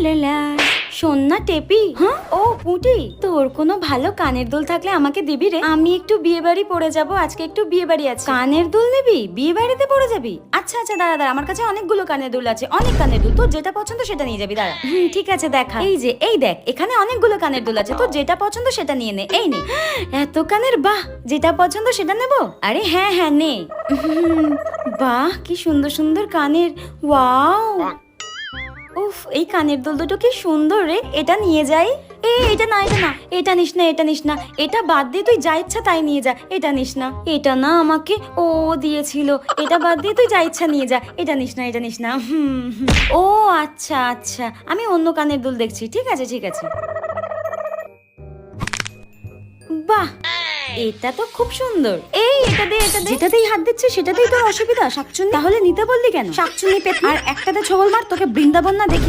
লা লা। শোন না টেপি, হ্যাঁ ও পুটি, তোর কোনো ভালো কানের দুল থাকলে আমাকে দিবি রে। আমি একটু বিয়ে বাড়ি পড়ে যাবো, আজকে একটু বিয়ে বাড়ি আছে। কানের দুল নিবি? বিয়ে বাড়িতে পড়ে যাবি? আচ্ছা আচ্ছা দাঁড়া দাঁড়া, আমার কাছে অনেকগুলো কানের দুল আছে, অনেক কানের দুল, তোর যেটা পছন্দ সেটা নিয়ে যাবি। দাঁড়া, ঠিক আছে দেখা। এই যে এই দেখ, এখানে অনেকগুলো কানের দুল আছে, তোর যেটা পছন্দ সেটা নিয়ে নে। এই নে। এত কানের, বাহ, যেটা পছন্দ সেটা নেবো। আরে হ্যাঁ হ্যাঁ নে। বাহ, কি সুন্দর সুন্দর কানের, ওয়াও। উফ, এই কানের দুল দুটো কি সুন্দর রে, এটা নিয়ে যাই। এটা না, এটা না, এটা নিস না, এটা নিস না, এটা বাদ দিয়ে তুই যা ইচ্ছা তাই নিয়ে যা। এটা নিস না, এটা না আমাকে ও দিয়েছিল, এটা বাদ দিয়ে তুই যা ইচ্ছা নিয়ে যা। এটা নিস না, এটা নিস না। ও আচ্ছা আচ্ছা, আমি অন্য কানের দুল দেখছি। ঠিক আছে ঠিক আছে। বাহ, এটা তো খুব সুন্দর। এটা দে, এটা দে। যেটাতেই হাত দিচ্ছে সেটাতেই তোর অসুবিধা? শাকচুন্নি, তাহলে নিতে বললি কেন? শাকচুন্নি পেট আর একটাতে ছবল মার, তোকে বৃন্দাবন না দেখি।